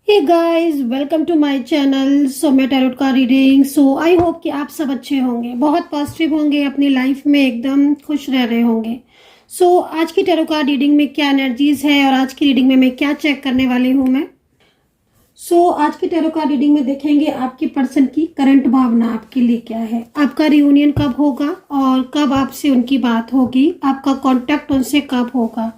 Hey guys, welcome to my channel Saumya tarot का reading. I hope कि आप सब अच्छे होंगे, बहुत पॉजिटिव होंगे, अपनी लाइफ में एकदम खुश रह रहे होंगे। आज की टैरो कार्ड रीडिंग में क्या एनर्जीज है और आज की रीडिंग में मैं क्या चेक करने वाली हूँ मैं। आज की टैरो कार्ड रीडिंग में देखेंगे आपके पर्सन की करंट भावना आपके लिए क्या है, आपका रियूनियन कब होगा और कब आपसे उनकी बात होगी, आपका कॉन्टैक्ट उनसे कब होगा।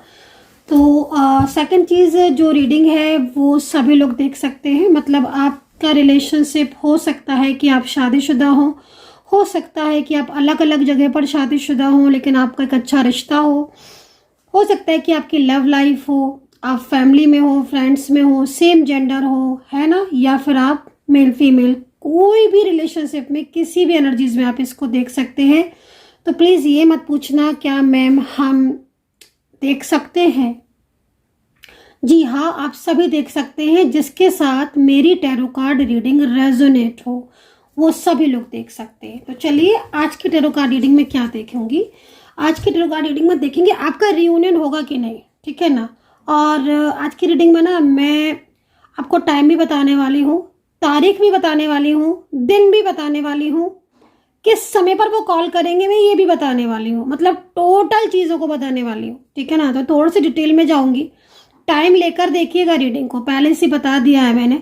सेकंड चीज़ जो रीडिंग है वो सभी लोग देख सकते हैं, मतलब आपका रिलेशनशिप हो सकता है कि आप शादीशुदा हो सकता है कि आप अलग अलग जगह पर शादीशुदा हो लेकिन आपका एक अच्छा रिश्ता हो सकता है कि आपकी लव लाइफ हो, आप फैमिली में हो, फ्रेंड्स में हो, सेम जेंडर हो, है ना, या फिर आप मेल फीमेल, कोई भी रिलेशनशिप में किसी भी एनर्जीज में आप इसको देख सकते हैं। तो प्लीज़ ये मत पूछना क्या मैम हम देख सकते हैं। जी हाँ, आप सभी देख सकते हैं, जिसके साथ मेरी टैरो कार्ड रीडिंग रेजोनेट हो वो सभी लोग देख सकते हैं। तो चलिए आज की टैरो कार्ड रीडिंग में क्या देखेंगी। आज की टैरो कार्ड रीडिंग में देखेंगे आपका रियूनियन होगा कि नहीं, ठीक है ना। और आज की रीडिंग में ना मैं आपको टाइम भी बताने वाली हूँ, तारीख भी बताने वाली हूँ, दिन भी बताने वाली हूँ, किस समय पर वो कॉल करेंगे मैं ये भी बताने वाली हूँ, मतलब टोटल चीज़ों को बताने वाली हूँ, ठीक है ना। तो थोड़ी सी डिटेल में जाऊंगी, टाइम लेकर देखिएगा, रीडिंग को पहले से बता दिया है मैंने,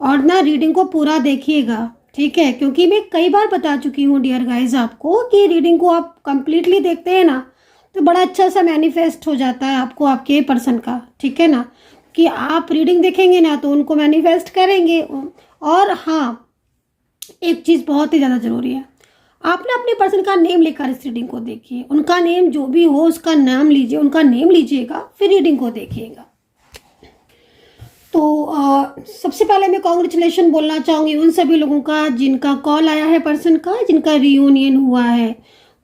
और ना रीडिंग को पूरा देखिएगा, ठीक है, क्योंकि मैं कई बार बता चुकी हूँ डियर गाइज आपको कि रीडिंग को आप कंप्लीटली देखते हैं ना तो बड़ा अच्छा सा मैनिफेस्ट हो जाता है आपको आपके पर्सन का, ठीक है ना, कि आप रीडिंग देखेंगे ना तो उनको मैनिफेस्ट करेंगे। और हाँ, एक चीज़ बहुत ही ज़्यादा ज़रूरी है, आप ना अपने पर्सन का नेम लेकर इस रीडिंग को देखिए, उनका नेम जो भी हो उसका नाम लीजिए, उनका नेम लीजिएगा फिर रीडिंग को देखिएगा। सबसे पहले मैं कॉन्ग्रेचुलेशन बोलना चाहूँगी उन सभी लोगों का जिनका कॉल आया है, पर्सन का जिनका रियूनियन हुआ है।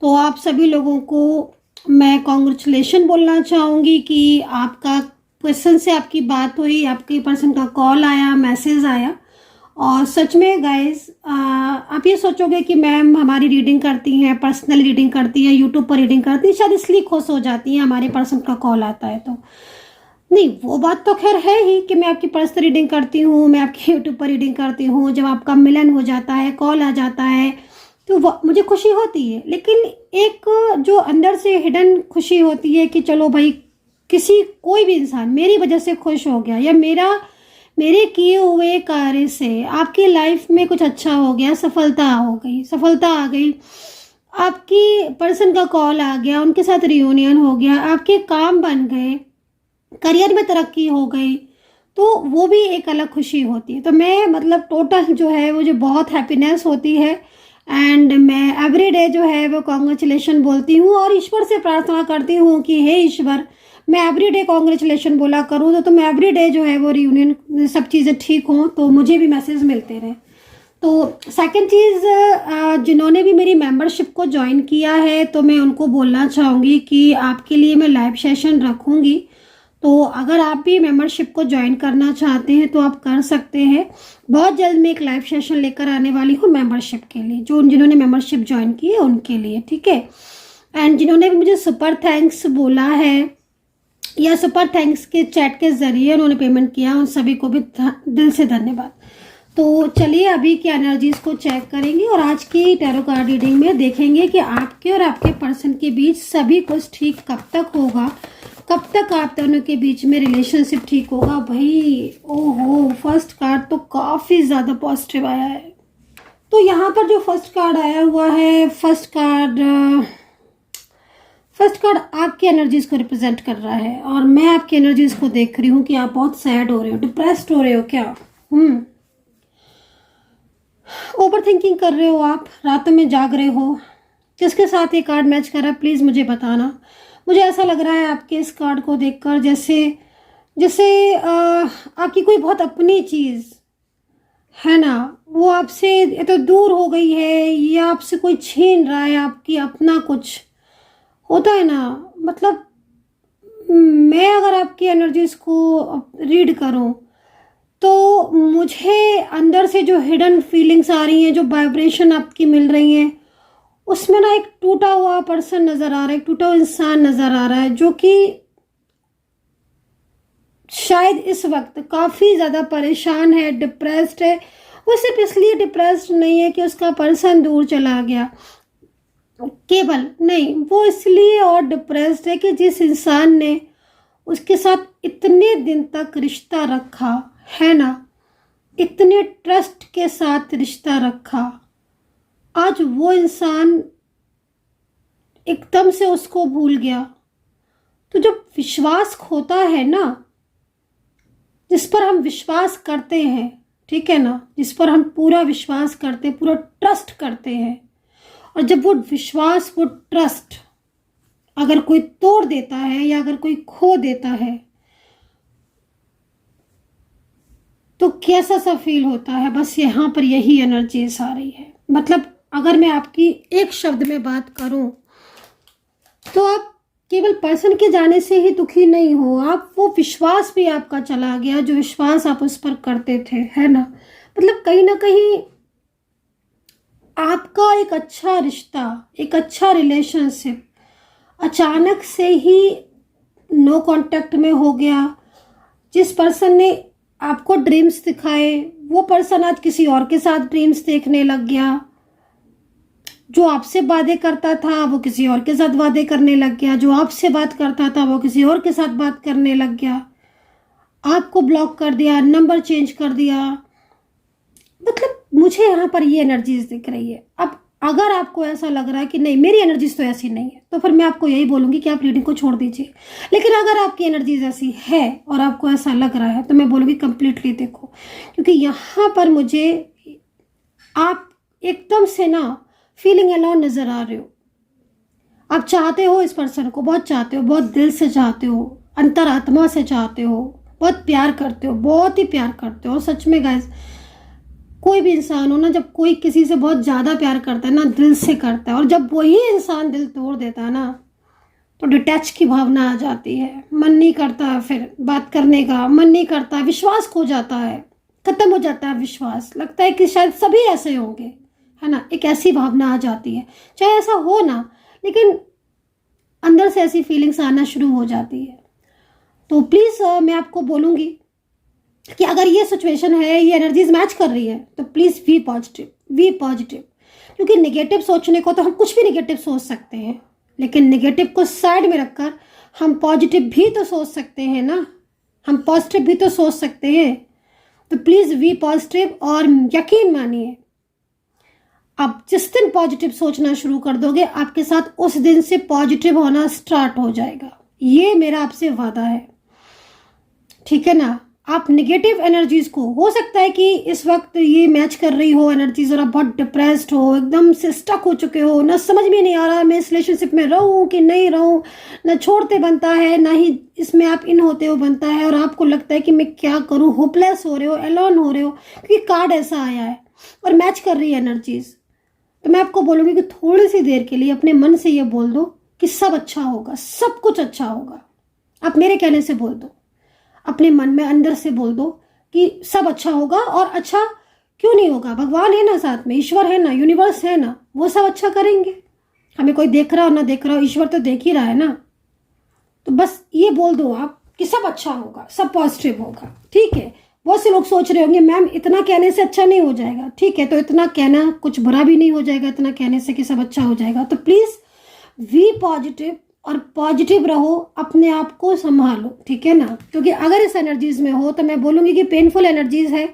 तो आप सभी लोगों को मैं कॉन्ग्रेचुलेशन बोलना चाहूँगी कि आपका पर्सन से आपकी बात हुई, आपके पर्सन का कॉल आया, मैसेज आया। और सच में गाइज आप ये सोचोगे कि मैम हमारी रीडिंग करती हैं, पर्सनल रीडिंग करती हैं, यूट्यूब पर रीडिंग करती हैं, शायद इसलिए खुश हो जाती हैं हमारे पर्सन का कॉल आता है। तो नहीं, वो बात तो खैर है ही कि मैं आपकी पर्सनल रीडिंग करती हूँ, मैं आपकी यूट्यूब पर रीडिंग करती हूँ, जब आपका मिलन हो जाता है, कॉल आ जाता है तो मुझे खुशी होती है, लेकिन एक जो अंदर से हिडन खुशी होती है कि चलो भाई किसी कोई भी इंसान मेरी वजह से खुश हो गया, या मेरे किए हुए कार्य से आपकी लाइफ में कुछ अच्छा हो गया, सफलता हो गई, सफलता आ गई, आपकी पर्सन का कॉल आ गया, उनके साथ रियूनियन हो गया, आपके काम बन गए, करियर में तरक्की हो गई, तो वो भी एक अलग खुशी होती है। तो मैं मतलब टोटल जो है मुझे बहुत हैप्पीनेस होती है, एंड मैं एवरी डे जो है वो कॉन्ग्रेचुलेशन बोलती हूँ और ईश्वर से प्रार्थना करती हूँ कि हे ईश्वर, मैं एवरी डे कॉन्ग्रेचुलेशन बोला करूँ तो तुम एवरी डे जो है वो रियूनियन सब चीज़ें ठीक हों, तो मुझे भी मैसेज मिलते रहे। तो सेकंड चीज़, जिन्होंने भी मेरी मेंबरशिप को ज्वाइन किया है तो मैं उनको बोलना चाहूँगी कि आपके लिए मैं लाइव सेशन रखूँगी, तो अगर आप भी मेंबरशिप को ज्वाइन करना चाहते हैं तो आप कर सकते हैं। बहुत जल्द मैं एक लाइव सेशन लेकर आने वाली हूँ मेंबरशिप के लिए, जिन्होंने मेंबरशिप ज्वाइन की है उनके लिए, ठीक है। एंड जिन्होंने भी मुझे सुपर थैंक्स बोला है या सुपर थैंक्स के चैट के ज़रिए उन्होंने पेमेंट किया, उन सभी को भी दिल से धन्यवाद। तो चलिए अभी की एनर्जीज को चेक करेंगे और आज की टैरो कार्ड रीडिंग में देखेंगे कि आपके और आपके पर्सन के बीच सभी कुछ ठीक कब तक होगा, कब तक आप दोनों के बीच में रिलेशनशिप ठीक होगा। भाई ओहो, फर्स्ट कार्ड तो काफ़ी ज़्यादा पॉजिटिव आया है। तो यहाँ पर जो फर्स्ट कार्ड आया हुआ है, फर्स्ट कार्ड आपकी एनर्जीज को रिप्रेजेंट कर रहा है, और मैं आपकी एनर्जीज को देख रही हूँ कि आप बहुत सैड हो रहे हो, डिप्रेस्ड हो रहे हो क्या, ओवर थिंकिंग कर रहे हो, आप रातों में जाग रहे हो। किसके साथ ये कार्ड मैच कर रहा है प्लीज़ मुझे बताना। मुझे ऐसा लग रहा है आपके इस कार्ड को देखकर जैसे जैसे आपकी कोई बहुत अपनी चीज़ है ना, वो आपसे या तो दूर हो गई है या आपसे कोई छीन रहा है, आपकी अपना कुछ होता है ना, मतलब मैं अगर आपकी एनर्जीज को रीड करूं तो मुझे अंदर से जो हिडन फीलिंग्स आ रही हैं, जो वाइब्रेशन आपकी मिल रही हैं, उसमें ना एक टूटा हुआ पर्सन नज़र आ रहा है, एक टूटा हुआ इंसान नज़र आ रहा है, जो कि शायद इस वक्त काफ़ी ज़्यादा परेशान है, डिप्रेस्ड है। वो सिर्फ इसलिए डिप्रेस्ड नहीं है कि उसका पर्सन दूर चला गया, केवल नहीं, वो इसलिए और डिप्रेस्ड है कि जिस इंसान ने उसके साथ इतने दिन तक रिश्ता रखा है ना, इतने ट्रस्ट के साथ रिश्ता रखा, आज वो इंसान एकदम से उसको भूल गया। तो जब विश्वास खोता है ना, जिस पर हम विश्वास करते हैं, ठीक है ना, जिस पर हम पूरा विश्वास करते हैं, पूरा ट्रस्ट करते हैं, और जब वो विश्वास, वो ट्रस्ट अगर कोई तोड़ देता है या अगर कोई खो देता है, तो कैसा सा फील होता है। बस यहाँ पर यही एनर्जीज आ रही है। मतलब अगर मैं आपकी एक शब्द में बात करूं, तो आप केवल पर्सन के जाने से ही दुखी नहीं हो, आप वो विश्वास भी आपका चला गया, जो विश्वास आप उस पर करते थे, है ना। मतलब कहीं ना कहीं आपका एक अच्छा रिश्ता, एक अच्छा रिलेशनशिप अचानक से ही नो कांटेक्ट में हो गया। जिस पर्सन ने आपको ड्रीम्स दिखाए, वो पर्सन आज किसी और के साथ ड्रीम्स देखने लग गया। जो आपसे वादे करता था वो किसी और के साथ वादे करने लग गया। जो आपसे बात करता था वो किसी और के साथ बात करने लग गया। आपको ब्लॉक कर दिया, नंबर चेंज कर दिया। मतलब मुझे यहाँ पर ये एनर्जीज दिख रही है। अब अगर आपको ऐसा लग रहा है कि नहीं मेरी एनर्जीज तो ऐसी नहीं है, तो फिर मैं आपको यही बोलूँगी कि आप रीडिंग को छोड़ दीजिए। लेकिन अगर आपकी एनर्जीज ऐसी है और आपको ऐसा लग रहा है, तो मैं बोलूँगी कंप्लीटली देखो, क्योंकि यहाँ पर मुझे आप एकदम से ना फीलिंग अलोन नज़र आ रहे हो। आप चाहते हो इस पर्सन को, बहुत चाहते हो, बहुत दिल से चाहते हो, अंतरात्मा से चाहते हो, बहुत प्यार करते हो, बहुत ही प्यार करते हो। सच में गाइस, कोई भी इंसान हो ना, जब कोई किसी से बहुत ज़्यादा प्यार करता है ना, दिल से करता है, और जब वही इंसान दिल तोड़ देता है ना, तो डिटैच की भावना आ जाती है। मन नहीं करता है फिर बात करने का, मन नहीं करता, विश्वास खो जाता है, खत्म हो जाता है विश्वास। लगता है कि शायद सभी ऐसे होंगे, है ना। एक ऐसी भावना आ जाती है, चाहे ऐसा हो ना, लेकिन अंदर से ऐसी फीलिंग्स आना शुरू हो जाती है। तो प्लीज़ मैं आपको बोलूँगी कि अगर ये सिचुएशन है, ये एनर्जीज मैच कर रही है, तो please be positive, be positive. क्योंकि नेगेटिव सोचने को तो हम कुछ भी नेगेटिव सोच सकते हैं, लेकिन नेगेटिव को साइड में रखकर हम पॉजिटिव भी तो सोच सकते हैं ना, हम पॉजिटिव भी तो सोच सकते हैं। तो प्लीज़ बी पॉजिटिव, और यकीन मानिए आप जिस दिन पॉजिटिव सोचना शुरू कर दोगे, आपके साथ उस दिन से पॉजिटिव होना स्टार्ट हो जाएगा। ये मेरा आपसे वादा है, ठीक है ना। आप नेगेटिव एनर्जीज को, हो सकता है कि इस वक्त ये मैच कर रही हो एनर्जीज, और आप बहुत डिप्रेस्ड हो, एकदम से स्टक हो चुके हो, ना समझ में नहीं आ रहा मैं इस रिलेशनशिप में रहूं कि नहीं रहूं, ना छोड़ते बनता है, ना ही इसमें आप इन होते हो बनता है, और आपको लगता है कि मैं क्या करूं, होपलेस हो रहे हो, एलोन हो रहे हो, क्योंकि कार्ड ऐसा आया है और मैच कर रही है एनर्जीज। तो मैं आपको बोलूँगी कि थोड़ी सी देर के लिए अपने मन से ये बोल दो कि सब अच्छा होगा, सब कुछ अच्छा होगा। आप मेरे कहने से बोल दो, अपने मन में अंदर से बोल दो कि सब अच्छा होगा। और अच्छा क्यों नहीं होगा, भगवान है ना साथ में, ईश्वर है ना, यूनिवर्स है ना, वो सब अच्छा करेंगे। हमें कोई देख रहा हो ना देख रहा हो, ईश्वर तो देख ही रहा है ना। तो बस ये बोल दो आप कि सब अच्छा होगा, सब पॉजिटिव होगा, ठीक है। बहुत से लोग सोच रहे होंगे मैम इतना कहने से अच्छा नहीं हो जाएगा, ठीक है, तो इतना कहना कुछ बुरा भी नहीं हो जाएगा, इतना कहने से कि सब अच्छा हो जाएगा। तो प्लीज़ बी पॉजिटिव और पॉजिटिव रहो, अपने आप को संभालो, ठीक है ना। क्योंकि अगर इस एनर्जीज में हो तो मैं बोलूँगी कि पेनफुल एनर्जीज है,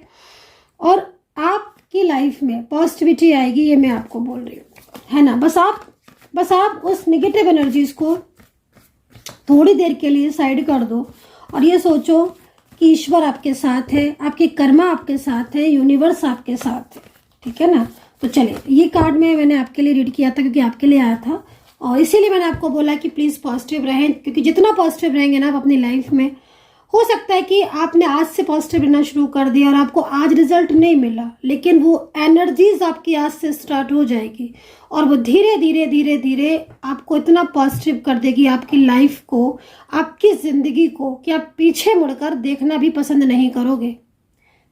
और आपकी लाइफ में पॉजिटिविटी आएगी, ये मैं आपको बोल रही हूँ, है ना। बस आप उस नेगेटिव एनर्जीज को थोड़ी देर के लिए साइड कर दो, और ये सोचो कि ईश्वर आपके साथ है, आपके कर्मा आपके साथ है, यूनिवर्स आपके साथ है, ठीक है ना। तो चलिए, ये कार्ड मैंने आपके लिए रीड किया था क्योंकि आपके लिए आया था, और इसीलिए मैंने आपको बोला कि प्लीज़ पॉजिटिव रहें, क्योंकि जितना पॉजिटिव रहेंगे ना आप अपनी लाइफ में, हो सकता है कि आपने आज से पॉजिटिव रहना शुरू कर दिया और आपको आज रिजल्ट नहीं मिला, लेकिन वो एनर्जीज आपकी आज से स्टार्ट हो जाएगी, और वो धीरे धीरे धीरे धीरे आपको इतना पॉजिटिव कर देगी, आपकी लाइफ को, आपकी ज़िंदगी को, कि आप पीछे मुड़कर देखना भी पसंद नहीं करोगे,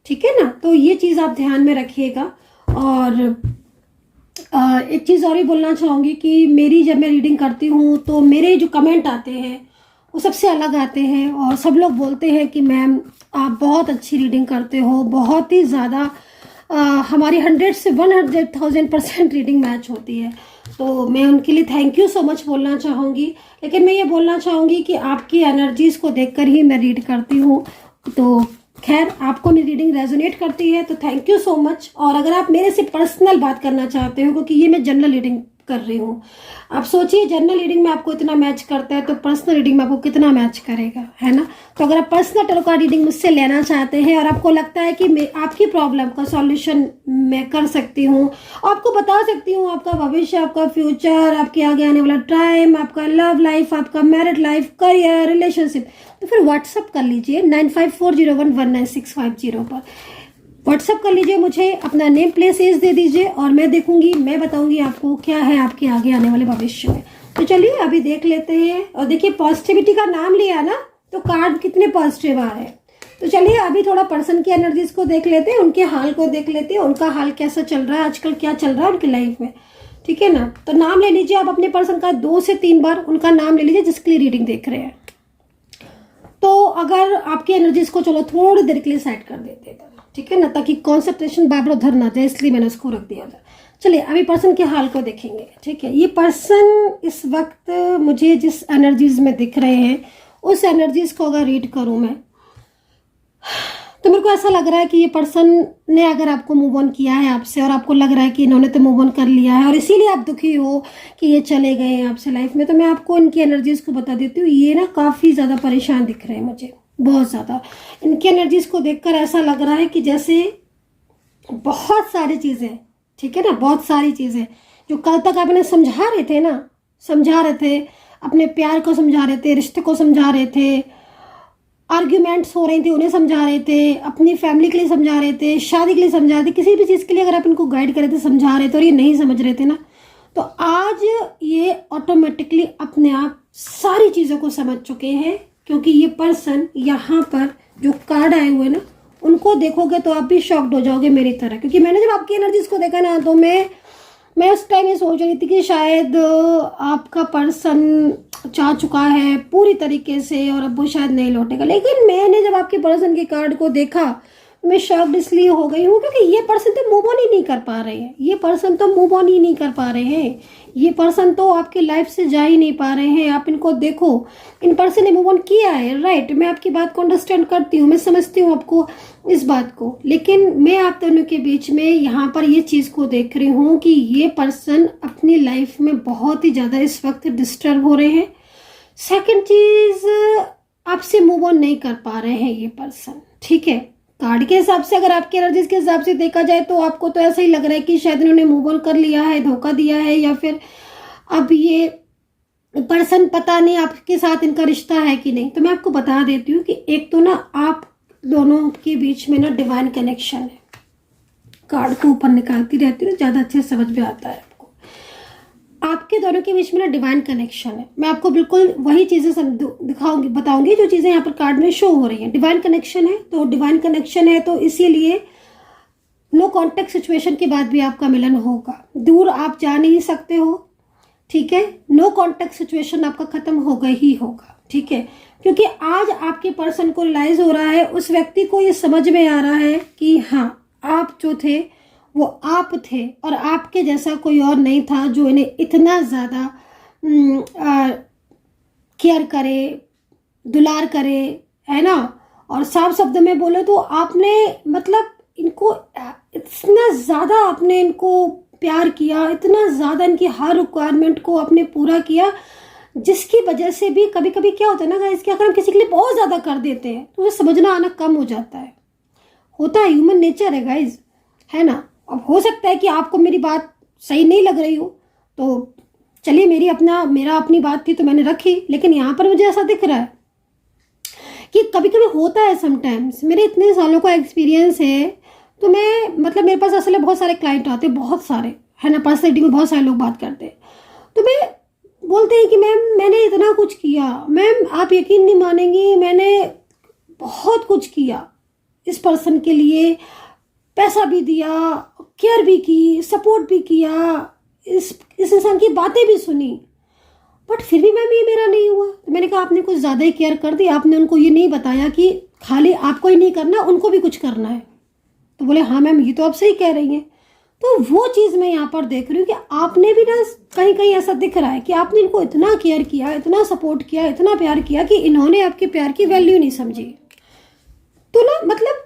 ठीक है ना। तो ये चीज़ आप ध्यान में रखिएगा। और एक चीज़ और ही बोलना चाहूँगी कि जब मैं रीडिंग करती हूँ तो मेरे जो कमेंट आते हैं वो सबसे अलग आते हैं और सब लोग बोलते हैं कि मैम आप बहुत अच्छी रीडिंग करते हो, बहुत ही ज़्यादा हमारी 100 से 100,000% रीडिंग मैच होती है। तो मैं उनके लिए थैंक यू सो मच बोलना चाहूँगी। लेकिन मैं ये बोलना चाहूँगी कि आपकी एनर्जीज़ को देखकर ही मैं रीड करती हूँ। तो खैर, आपको मेरी रीडिंग रेजोनेट करती है तो थैंक यू सो मच। और अगर आप मेरे से पर्सनल बात करना चाहते हो, क्योंकि ये मैं जनरल रीडिंग कर रही हूँ, आप सोचिए जनरल रीडिंग में आपको इतना मैच करता है तो पर्सनल रीडिंग में आपको कितना मैच करेगा, है ना। तो अगर आप पर्सनल टैरो कार्ड रीडिंग मुझसे लेना चाहते हैं और आपको लगता है कि मैं आपकी प्रॉब्लम का सॉल्यूशन मैं कर सकती हूँ, आपको बता सकती हूँ आपका भविष्य, आपका फ्यूचर, आपके आगे आने वाला टाइम, आपका लव लाइफ, आपका मैरिड लाइफ, करियर, रिलेशनशिप, तो फिर व्हाट्सअप कर लीजिए 9540119650 पर। व्हाट्सअप कर लीजिए मुझे, अपना नेम प्लेस एज दे दीजिए और मैं देखूंगी, मैं बताऊंगी आपको क्या है आपके आगे आने वाले भविष्य में। तो चलिए अभी देख लेते हैं। और देखिए, पॉजिटिविटी का नाम लिया ना तो कार्ड कितने पॉजिटिव आ रहे हैं। तो चलिए अभी थोड़ा पर्सन की एनर्जीज को देख लेते हैं, उनके हाल को देख लेते हैं, उनका हाल कैसा चल रहा है आजकल, क्या चल रहा है उनकी लाइफ में, ठीक है ना। तो नाम ले लीजिए आप अपने पर्सन का 2 से 3 बार उनका नाम ले लीजिए जिसके लिए रीडिंग देख रहे हैं। तो अगर आपकी एनर्जीज को चलो थोड़ी देर के लिए साइड कर देते हैं, ठीक है ना, ताकि कॉन्सेंट्रेशन बार बार उधर ना जाए, इसलिए मैंने उसको रख दिया था। चलिए अभी पर्सन के हाल को देखेंगे, ठीक है। ये पर्सन इस वक्त मुझे जिस एनर्जीज में दिख रहे हैं उस एनर्जीज को अगर रीड करूं मैं, तो मेरे को ऐसा लग रहा है कि ये पर्सन ने अगर आपको मूव ऑन किया है आपसे और आपको लग रहा है कि इन्होंने तो मूव ऑन कर लिया है और इसीलिए आप दुखी हो कि ये चले गए हैं आपसे लाइफ में, तो मैं आपको इनकी एनर्जीज को बता देती हूँ। ये ना काफ़ी ज़्यादा परेशान दिख रहे हैं मुझे, बहुत ज़्यादा। इनकी एनर्जीज को देखकर ऐसा लग रहा है कि जैसे बहुत सारी चीज़ें, ठीक है ना, बहुत सारी चीज़ें जो कल तक आपने समझा रहे थे ना, समझा रहे थे, अपने प्यार को समझा रहे थे, रिश्ते को समझा रहे थे, आर्ग्यूमेंट्स हो रही थी उन्हें समझा रहे थे, अपनी फैमिली के लिए समझा रहे थे, शादी के लिए समझा रहे थे, किसी भी चीज़ के लिए अगर आप इनको गाइड कर रहे थे, समझा रहे थे और ये नहीं समझ रहे थे ना, तो आज ये ऑटोमेटिकली अपने आप सारी चीज़ों को समझ चुके हैं। क्योंकि ये पर्सन यहाँ पर जो कार्ड आए हुए ना, उनको देखोगे तो आप भी शॉक्ड हो जाओगे मेरी तरह। क्योंकि मैंने जब आपकी एनर्जीज को देखा ना, तो मैं उस टाइम ये सोच रही थी कि शायद आपका पर्सन जा चुका है पूरी तरीके से और अब वो शायद नहीं लौटेगा। लेकिन मैंने जब आपके पर्सन के कार्ड को देखा, मैं शॉक्ड इसलिए हो गई हूँ क्योंकि ये पर्सन तो मूव ऑन ही नहीं कर पा रहे हैं, ये पर्सन तो मूव ऑन ही नहीं कर पा रहे हैं, ये पर्सन तो आपकी लाइफ से जा ही नहीं पा रहे हैं। आप इनको देखो, इन पर्सन ने मूव ऑन किया है, राइट। मैं आपकी बात को अंडरस्टैंड करती हूँ, मैं समझती हूँ आपको इस बात को, लेकिन मैं आप दोनों के बीच में यहाँ पर ये चीज़ को देख रही हूँ कि ये पर्सन अपनी लाइफ में बहुत ही ज़्यादा इस वक्त डिस्टर्ब हो रहे हैं। सेकेंड चीज़, आपसे मूव ऑन नहीं कर पा रहे हैं ये पर्सन, ठीक है। कार्ड के हिसाब से, अगर आपकी एनर्जीज के हिसाब से देखा जाए तो आपको तो ऐसा ही लग रहा है कि शायद इन्होंने मूव ऑन कर लिया है, धोखा दिया है, या फिर अब ये पर्सन पता नहीं आपके साथ इनका रिश्ता है कि नहीं। तो मैं आपको बता देती हूँ कि एक तो ना आप दोनों के बीच में ना डिवाइन कनेक्शन है। कार्ड को ऊपर निकालती रहती हूँ, ज़्यादा अच्छे से समझ में आता है। आपके दोनों के बीच में ना डिवाइन कनेक्शन है। मैं आपको बिल्कुल वही चीज़ें दिखाऊंगी, बताऊंगी जो चीज़ें यहाँ पर कार्ड में शो हो रही हैं। डिवाइन कनेक्शन है, तो डिवाइन कनेक्शन है तो इसीलिए नो कॉन्टेक्ट सिचुएशन के बाद भी आपका मिलन होगा। दूर आप जा नहीं सकते हो, ठीक है। नो कॉन्टेक्ट सिचुएशन आपका खत्म होगा ही होगा, ठीक है। क्योंकि आज आपके पर्सन को रियलाइज हो रहा है, उस व्यक्ति को ये समझ में आ रहा है कि हाँ, आप जो थे वो आप थे और आपके जैसा कोई और नहीं था जो इन्हें इतना ज़्यादा केयर करे, दुलार करे, है ना। और साफ शब्द में बोले तो आपने मतलब इनको इतना ज़्यादा आपने इनको प्यार किया, इतना ज़्यादा इनकी हर रिक्वायरमेंट को आपने पूरा किया, जिसकी वजह से भी कभी कभी क्या होता है ना गाइस, कि अगर हम किसी के लिए बहुत ज़्यादा कर देते हैं तो उसे समझना आना कम हो जाता है। होता है, ह्यूमन नेचर है गाइस, है ना। अब हो सकता है कि आपको मेरी बात सही नहीं लग रही हो, तो चलिए मेरा अपनी बात थी तो मैंने रखी, लेकिन यहाँ पर मुझे ऐसा दिख रहा है कि कभी कभी होता है समटाइम्स। मेरे इतने सालों का एक्सपीरियंस है, तो मैं मतलब मेरे पास असल में बहुत सारे क्लाइंट आते हैं, बहुत सारे, है ना। पर्सनैलिटी में बहुत सारे लोग बात करते हैं, तो मैं बोलते हैं कि मैम मैंने इतना कुछ किया, मैम आप यकीन नहीं मानेंगी, मैंने बहुत कुछ किया इस पर्सन के लिए, पैसा भी दिया, केयर भी की, सपोर्ट भी किया, इस इंसान की बातें भी सुनी, बट फिर भी मैम ये मेरा नहीं हुआ। तो मैंने कहा आपने कुछ ज़्यादा ही केयर कर दी, आपने उनको ये नहीं बताया कि खाली आपको ही नहीं करना, उनको भी कुछ करना है। तो बोले हाँ मैम ये तो आप सही कह रही हैं। तो वो चीज़ मैं यहाँ पर देख रही हूँ कि आपने भी ना कहीं कहीं ऐसा दिख रहा है कि आपने इनको इतना केयर किया, इतना सपोर्ट किया, इतना प्यार किया कि इन्होंने आपके प्यार की वैल्यू नहीं समझी। तो ना मतलब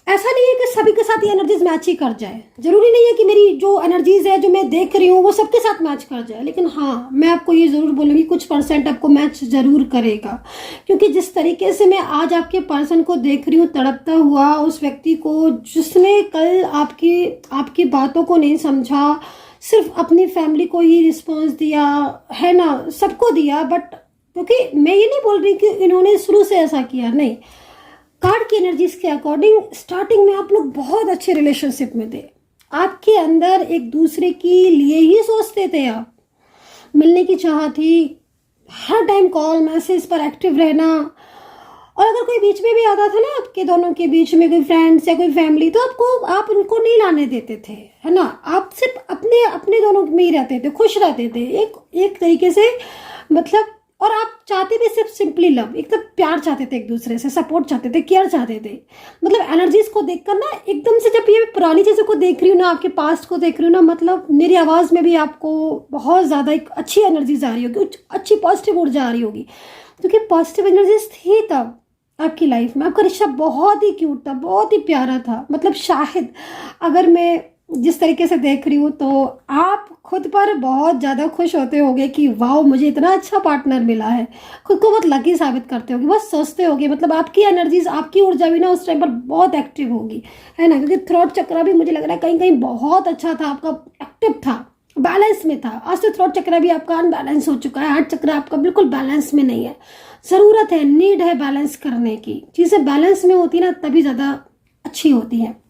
ऐसा नहीं है कि सभी के साथ ये एनर्जीज मैच ही कर जाए, जरूरी नहीं है कि मेरी जो एनर्जीज है जो मैं देख रही हूँ वो सबके साथ मैच कर जाए, लेकिन हाँ मैं आपको ये जरूर बोलूँगी कुछ परसेंट आपको मैच जरूर करेगा। क्योंकि जिस तरीके से मैं आज आपके पर्सन को देख रही हूँ तड़पता हुआ, उस व्यक्ति को जिसने कल आपकी बातों को नहीं समझा, सिर्फ अपनी फैमिली को ही रिस्पॉन्स दिया है ना, सबको दिया, बट क्योंकि मैं ये नहीं बोल रही कि इन्होंने शुरू से ऐसा किया, नहीं, कार्ड की एनर्जीज के अकॉर्डिंग स्टार्टिंग में आप लोग बहुत अच्छे रिलेशनशिप में थे, आपके अंदर एक दूसरे के लिए ही सोचते थे, आप मिलने की चाह थी, हर टाइम कॉल मैसेज पर एक्टिव रहना। और अगर कोई बीच में भी आता था ना आपके दोनों के बीच में, कोई फ्रेंड्स या कोई फैमिली, तो आप उनको नहीं लाने देते थे, है ना, आप सिर्फ अपने अपने दोनों में ही रहते थे, खुश रहते थे एक तरीके से, मतलब। और आप चाहते भी सिर्फ सिंपली लव, एकदम प्यार चाहते थे, एक दूसरे से सपोर्ट चाहते थे, केयर चाहते थे। मतलब एनर्जीज को देखकर ना एकदम से, जब ये पुरानी चीज़ों को देख रही हूँ ना, आपके पास्ट को देख रही हूँ ना, मतलब मेरी आवाज़ में भी आपको बहुत ज़्यादा एक अच्छी एनर्जीज आ रही होगी, अच्छी पॉजिटिव ऊर्जा आ रही होगी, क्योंकि पॉजिटिव एनर्जीज थी तब आपकी लाइफ में। आपका रिश्ता बहुत ही क्यूट था, बहुत ही प्यारा था। मतलब शायद अगर मैं जिस तरीके से देख रही हूँ तो आप खुद पर बहुत ज़्यादा खुश होते होगे कि वाह मुझे इतना अच्छा पार्टनर मिला है, खुद को बहुत लकी साबित करते होगे, बहुत सोचते होगे। मतलब आपकी एनर्जीज, आपकी ऊर्जा भी ना उस टाइम पर बहुत एक्टिव होगी, है ना, क्योंकि थ्रोट चक्र भी मुझे लग रहा है कहीं कहीं बहुत अच्छा था, आपका एक्टिव था, बैलेंस में था। आज तो थ्रोट चक्र भी आपका अनबैलेंस हो चुका है, हार्ट चक्र आपका बिल्कुल बैलेंस में नहीं है। ज़रूरत है, नीड है बैलेंस करने की। चीज़ें बैलेंस में होती है ना तभी ज़्यादा अच्छी होती हैं।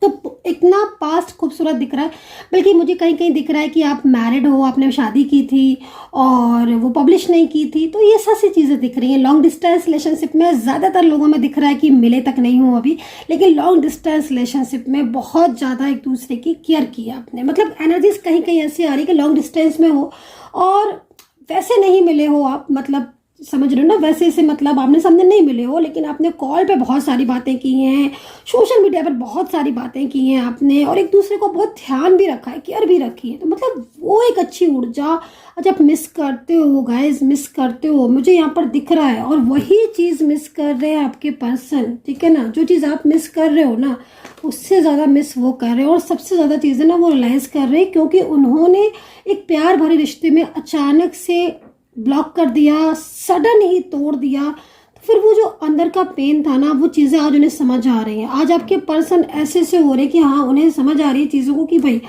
तो इतना पास्ट खूबसूरत दिख रहा है, बल्कि मुझे कहीं कहीं दिख रहा है कि आप मैरिड हो, आपने शादी की थी और वो पब्लिश नहीं की थी, तो ये सब सी चीज़ें दिख रही हैं। लॉन्ग डिस्टेंस रिलेशनशिप में ज़्यादातर लोगों में दिख रहा है कि मिले तक नहीं हो अभी, लेकिन लॉन्ग डिस्टेंस रिलेशनशिप में बहुत ज़्यादा एक दूसरे की केयर किया आपने। मतलब एनर्जीज कहीं कहीं ऐसी आ रही है कि लॉन्ग डिस्टेंस में हो और वैसे नहीं मिले हो आप, मतलब समझ रहे हो ना, वैसे से मतलब आमने सामने नहीं मिले हो, लेकिन आपने कॉल पे बहुत सारी बातें की हैं, सोशल मीडिया पर बहुत सारी बातें की हैं आपने, और एक दूसरे को बहुत ध्यान भी रखा है, केयर भी रखी है। तो मतलब वो एक अच्छी ऊर्जा जब मिस करते हो गाइस, मिस करते हो, मुझे यहाँ पर दिख रहा है। और वही चीज़ मिस कर रहे हैं आपके पर्सन, ठीक है ना, जो चीज़ आप मिस कर रहे हो ना उससे ज़्यादा मिस वो कर रहे हो, और सबसे ज़्यादा चीज़ें ना वो रियलाइज़ कर रहे हैं, क्योंकि उन्होंने एक प्यार भरे रिश्ते में अचानक से ब्लॉक कर दिया, सडन ही तोड़ दिया। तो फिर वो जो अंदर का पेन था ना, वो चीज़ें आज उन्हें समझ आ रही हैं। आज आपके पर्सन ऐसे से हो रहे कि हाँ उन्हें समझ आ रही है चीज़ों को कि भाई।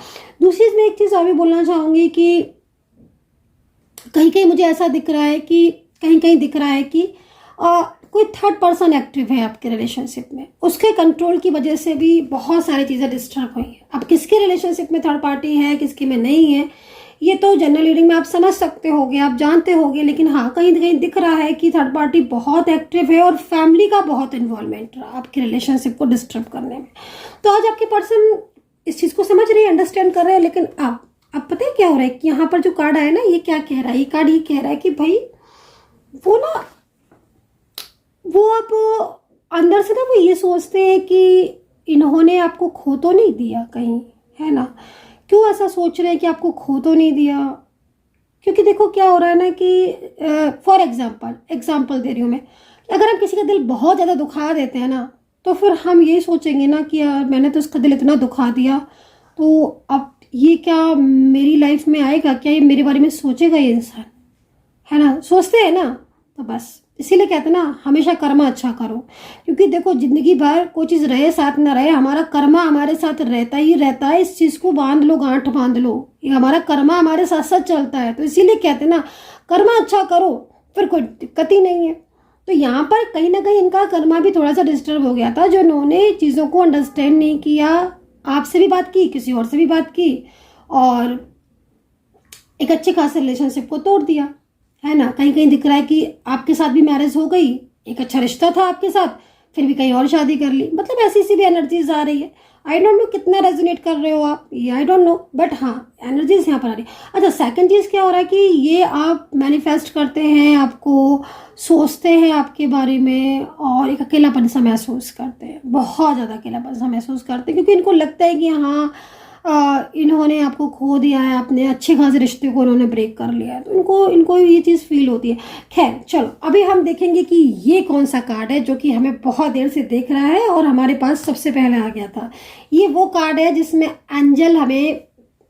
दूसरी मैं एक चीज़ और भी बोलना चाहूँगी कि कहीं कहीं मुझे ऐसा दिख रहा है कि कोई थर्ड पर्सन एक्टिव है आपके रिलेशनशिप में, उसके कंट्रोल की वजह से भी बहुत सारी चीज़ें डिस्टर्ब हुई हैं। अब किसके रिलेशनशिप में थर्ड पार्टी है, किसके में नहीं है, ये तो जनरल रीडिंग में आप समझ सकते होगे, आप जानते होगे, लेकिन हाँ कहीं कहीं दिख रहा है कि थर्ड पार्टी बहुत एक्टिव है और फैमिली का बहुत इन्वॉल्वमेंट रहा आपके रिलेशनशिप को डिस्टर्ब करने में। तो आज आपके पर्सन इस चीज़ को समझ रहे हैं, अंडरस्टैंड कर रहे हैं। लेकिन अब पता है क्या हो रहा है कि यहाँ पर जो कार्ड आया ना, ये क्या कह रहा है, ये कार्ड ये कह रहा है कि भाई वो आप अंदर से ना वो ये सोचते हैं कि इन्होंने आपको खो तो नहीं दिया कहीं, है ना। क्यों ऐसा सोच रहे हैं कि आपको खो तो नहीं दिया? क्योंकि देखो क्या हो रहा है ना कि फॉर एग्जाम्पल दे रही हूँ मैं, अगर हम किसी का दिल बहुत ज़्यादा दुखा देते हैं ना, तो फिर हम ये सोचेंगे ना कि यार मैंने तो उसका दिल इतना दुखा दिया, तो अब ये क्या मेरी लाइफ में आएगा, क्या ये मेरे बारे में सोचेगा ये इंसान, है ना, सोचते हैं ना। तो बस इसीलिए कहते हैं ना हमेशा कर्मा अच्छा करो, क्योंकि देखो जिंदगी भर कोई चीज़ रहे साथ ना रहे, हमारा कर्मा हमारे साथ रहता ही रहता है। इस चीज़ को बांध लो, गांठ बांध लो, ये हमारा कर्मा हमारे साथ साथ चलता है। तो इसीलिए कहते हैं ना कर्मा अच्छा करो, फिर कोई दिक्कत ही नहीं है। तो यहाँ पर कहीं ना कहीं इनका कर्मा भी थोड़ा सा डिस्टर्ब हो गया था, जो इन्होंने चीज़ों को अंडरस्टैंड नहीं किया। आपसे भी बात की, किसी और से भी बात की, और एक अच्छे खासे रिलेशनशिप को तोड़ दिया, है ना। कहीं कहीं दिख रहा है कि आपके साथ भी मैरिज हो गई, एक अच्छा रिश्ता था आपके साथ, फिर भी कहीं और शादी कर ली, मतलब ऐसी सी भी एनर्जीज आ रही है। आई डोंट नो कितना रेजोनेट कर रहे हो आप, ये आई डोंट नो, बट हाँ एनर्जीज यहाँ पर आ रही है। अच्छा, सेकंड चीज़ क्या हो रहा है कि ये आप मैनिफेस्ट करते हैं, आपको सोचते हैं आपके बारे में, और एक अकेलापन सा महसूस करते हैं, बहुत ज़्यादा अकेलापन सा महसूस करते हैं, क्योंकि इनको लगता है कि हाँ इन्होंने आपको खो दिया है, अपने अच्छे खासे रिश्ते को उन्होंने ब्रेक कर लिया है, तो इनको ये चीज़ फील होती है। खैर चलो, अभी हम देखेंगे कि ये कौन सा कार्ड है जो कि हमें बहुत देर से देख रहा है और हमारे पास सबसे पहले आ गया था। ये वो कार्ड है जिसमें एंजल हमें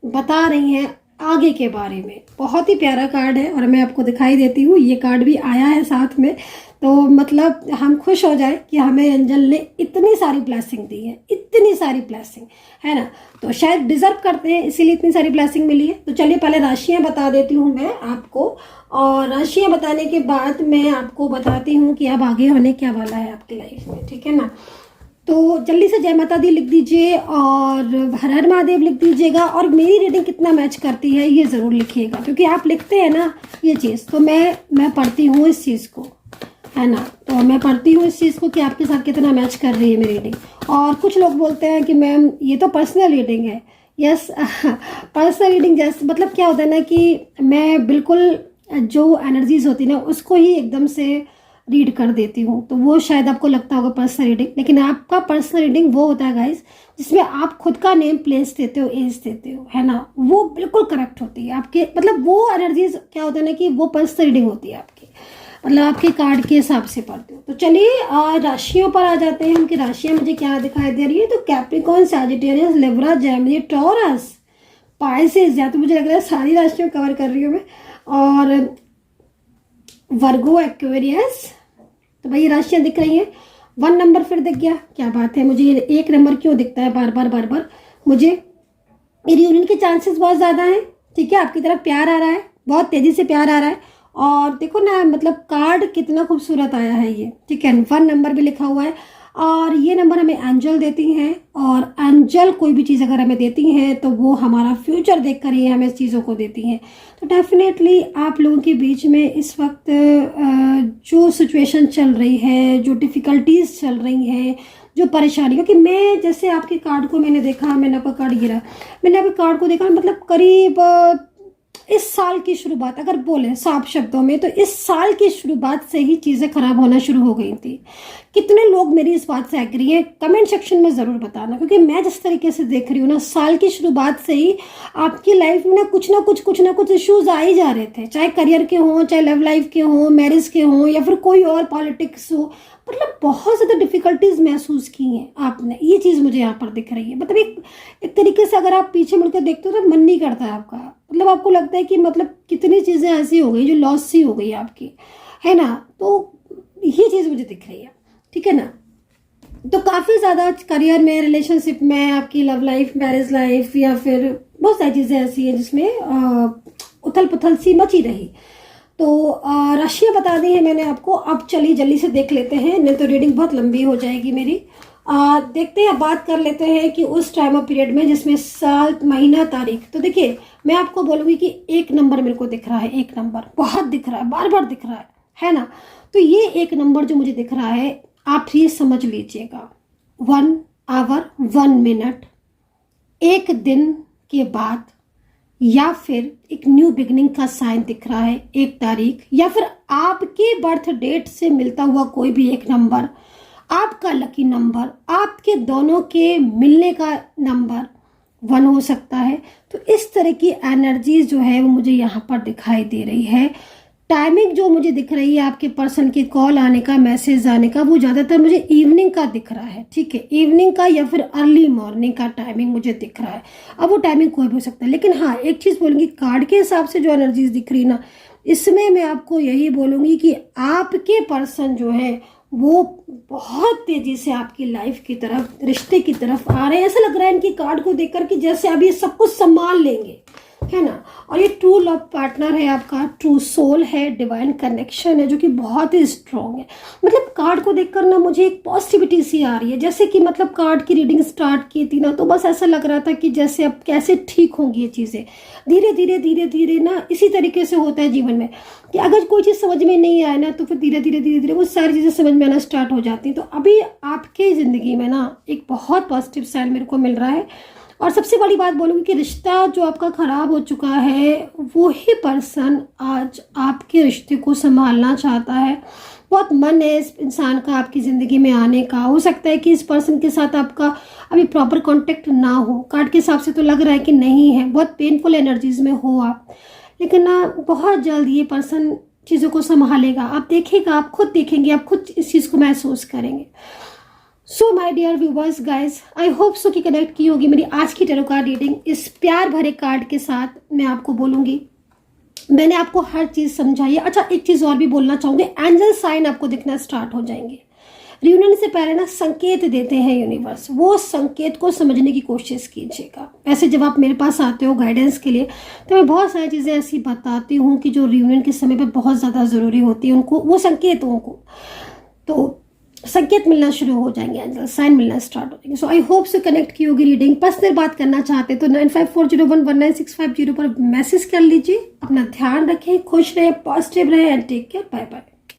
बता रही हैं आगे के बारे में। बहुत ही प्यारा कार्ड है और मैं आपको दिखाई देती हूँ, ये कार्ड भी आया है साथ में, तो मतलब हम खुश हो जाए कि हमें एंजल ने इतनी सारी ब्लेसिंग दी है, इतनी सारी ब्लेसिंग, है ना। तो शायद डिजर्व करते हैं, इसीलिए इतनी सारी ब्लेसिंग मिली है। तो चलिए पहले राशियां बता देती हूँ मैं आपको, और राशियां बताने के बाद मैं आपको बताती हूँ कि अब आगे होने क्या वाला है आपकी लाइफ में, ठीक है ना। तो जल्दी से जय माता दी लिख दीजिए और हर हर महादेव लिख दीजिएगा, और मेरी रीडिंग कितना मैच करती है ये ज़रूर लिखिएगा, क्योंकि आप लिखते हैं ना ये चीज़, तो मैं पढ़ती हूँ इस चीज़ को, है ना। तो मैं पढ़ती हूँ इस चीज़ को कि आपके साथ कितना मैच कर रही है मेरी रीडिंग। और कुछ लोग बोलते हैं कि मैम ये तो पर्सनल रीडिंग है। यस, पर्सनल रीडिंग जैसे मतलब क्या होता है ना कि मैं बिल्कुल जो एनर्जीज होती है ना उसको ही एकदम से रीड कर देती हूँ, तो वो शायद आपको लगता होगा पर्सनल रीडिंग, लेकिन आपका पर्सनल रीडिंग वो होता है गाइस जिसमें आप खुद का नेम प्लेस देते हो, एज देते हो, है ना। वो बिल्कुल करेक्ट होती है आपके, मतलब वो एनर्जीज क्या होता है ना कि वो पर्सनल रीडिंग होती है आपकी, मतलब आपके कार्ड के हिसाब से पढ़ते हो। तो चलिए राशियों पर आ जाते हैं हम कि राशियाँ मुझे क्या दिखाई दे रही है। तो Capricorn, Sagittarius, Libra, Gemini, taurus, Pisces, या तो मुझे लग रहा है सारी राशियाँ कवर कर रही हूँ मैं, और वर्गो, एक्वेरियस। तो भाई ये राशियाँ दिख रही हैं। 1 नंबर फिर दिख गया, क्या बात है। मुझे ये 1 नंबर क्यों दिखता है बार बार मुझे, मेरी यूनियन के चांसेस बहुत ज़्यादा हैं, ठीक है। आपकी तरफ प्यार आ रहा है, बहुत तेज़ी से प्यार आ रहा है, और देखो ना मतलब कार्ड कितना खूबसूरत आया है ये, ठीक है। 1 नंबर भी लिखा हुआ है, और ये नंबर हमें एंजल देती हैं, और एंजल कोई भी चीज़ अगर हमें देती हैं तो वो हमारा फ्यूचर देखकर ही हमें चीज़ों को देती हैं। तो डेफिनेटली आप लोगों के बीच में इस वक्त जो सिचुएशन चल रही है, जो डिफ़िकल्टीज चल रही हैं, जो परेशानी, क्योंकि मैं जैसे आपके कार्ड को मैंने देखा, मैंने आपका कार्ड गिरा, मैंने आपके कार्ड को देखा, मतलब करीब इस साल की शुरुआत अगर बोले साफ शब्दों में तो इस साल की शुरुआत से ही चीज़ें खराब होना शुरू हो गई थी। कितने लोग मेरी इस बात से एग्री हैं कमेंट सेक्शन में ज़रूर बताना, क्योंकि मैं जिस तरीके से देख रही हूँ ना, साल की शुरुआत से ही आपकी लाइफ में कुछ ना कुछ इश्यूज आ ही जा रहे थे, चाहे करियर के हों, चाहे लव लाइफ के हों, मैरिज के हों, या फिर कोई और पॉलिटिक्स हो, मतलब बहुत ज़्यादा डिफ़िकल्टीज महसूस की हैं आपने। ये चीज़ मुझे यहाँ पर दिख रही है। मतलब एक तरीके से अगर आप पीछे मुड़कर देखते हो तो मन नहीं करता है आपका, मतलब आपको लगता है कि मतलब कितनी चीज़ें ऐसी हो गई जो लॉस सी हो गई आपकी, है ना। तो ये चीज़ मुझे दिख रही है, ठीक है ना। तो काफ़ी ज़्यादा करियर में, रिलेशनशिप में, आपकी लव लाइफ, मैरिज लाइफ, या फिर बहुत सारी चीज़ें ऐसी हैं जिसमें उथल पुथल सी मची रही। तो राशियाँ बता दी है मैंने आपको। अब चलिए जल्दी से देख लेते हैं, नहीं तो रीडिंग बहुत लंबी हो जाएगी मेरी। देखते हैं, बात कर लेते हैं कि उस टाइम ऑफ पीरियड में जिसमें साल, महीना, तारीख। तो देखिए मैं आपको बोलूँगी कि 1 नंबर मेरे को दिख रहा है, 1 नंबर बहुत दिख रहा है, बार बार दिख रहा है ना। तो ये 1 नंबर जो मुझे दिख रहा है, आप ये समझ लीजिएगा 1 आवर 1 मिनट, 1 दिन के बाद, या फिर एक न्यू बिगनिंग का साइन दिख रहा है, 1 तारीख, या फिर आपके बर्थ डेट से मिलता हुआ कोई भी 1 नंबर, आपका लकी नंबर, आपके दोनों के मिलने का नंबर 1 हो सकता है। तो इस तरह की एनर्जी जो है वो मुझे यहाँ पर दिखाई दे रही है। टाइमिंग जो मुझे दिख रही है आपके पर्सन की कॉल आने का, मैसेज आने का, वो ज़्यादातर मुझे इवनिंग का दिख रहा है, ठीक है। इवनिंग का या फिर अर्ली मॉर्निंग का टाइमिंग मुझे दिख रहा है। अब वो टाइमिंग कोई भी हो सकता है, लेकिन हाँ एक चीज़ बोलूँगी, कार्ड के हिसाब से जो एनर्जीज दिख रही ना, इसमें मैं आपको यही बोलूँगी कि आपके पर्सन जो है वो बहुत तेज़ी से आपकी लाइफ की तरफ, रिश्ते की तरफ आ रहे हैं। ऐसा लग रहा है इनकी कार्ड को देखकर कि जैसे अब ये सब कुछ संभाल लेंगे, है ना। और ये ट्रू लव पार्टनर है आपका, ट्रू सोल है, डिवाइन कनेक्शन है जो कि बहुत ही स्ट्रॉन्ग है। मतलब कार्ड को देखकर ना मुझे एक पॉजिटिविटी सी आ रही है, जैसे कि मतलब कार्ड की रीडिंग स्टार्ट की थी ना तो बस ऐसा लग रहा था कि जैसे अब कैसे ठीक होंगी ये चीज़ें, धीरे धीरे धीरे धीरे ना। इसी तरीके से होता है जीवन में कि अगर कोई चीज़ समझ में नहीं आए ना तो फिर धीरे धीरे धीरे धीरे वो सारी चीज़ें समझ में आना स्टार्ट हो जाती हैं। तो अभी आपके ज़िंदगी में ना एक बहुत पॉजिटिव साइन मेरे को मिल रहा है। और सबसे बड़ी बात बोलूँगी कि रिश्ता जो आपका ख़राब हो चुका है वो ही पर्सन आज आपके रिश्ते को संभालना चाहता है। बहुत मन है इस इंसान का आपकी ज़िंदगी में आने का। हो सकता है कि इस पर्सन के साथ आपका अभी प्रॉपर कांटेक्ट ना हो, कार्ड के हिसाब से तो लग रहा है कि नहीं है, बहुत पेनफुल एनर्जीज में हो आप, लेकिन ना बहुत जल्द ये पर्सन चीज़ों को संभालेगा। आप देखेगा, आप खुद देखेंगे, आप खुद इस चीज़ को महसूस करेंगे। So my dear viewers guys, I hope so कि कनेक्ट की होगी मेरी आज की टैरो कार्ड रीडिंग। इस प्यार भरे कार्ड के साथ मैं आपको बोलूँगी, मैंने आपको हर चीज़ समझाई है। अच्छा, एक चीज़ और भी बोलना चाहूँगी, एंजल साइन आपको दिखना स्टार्ट हो जाएंगे। रियूनियन से पहले ना संकेत देते हैं यूनिवर्स, वो संकेत को समझने की कोशिश कीजिएगा। ऐसे जब आप मेरे पास आते हो गाइडेंस के लिए तो मैं बहुत सारी चीज़ें ऐसी बताती हूँ कि जो रियूनियन के समय पे बहुत ज़्यादा ज़रूरी होती है उनको, वो संकेतों को। तो संकेत मिलना शुरू हो जाएंगे, एंजल साइन मिलना स्टार्ट हो जाएंगे। सो आई होप से कनेक्ट की होगी रीडिंग। पर्सनल बात करना चाहते तो 9540119650 पर मैसेज कर लीजिए। अपना ध्यान रखें, खुश रहें, पॉजिटिव रहें and take care. Bye bye.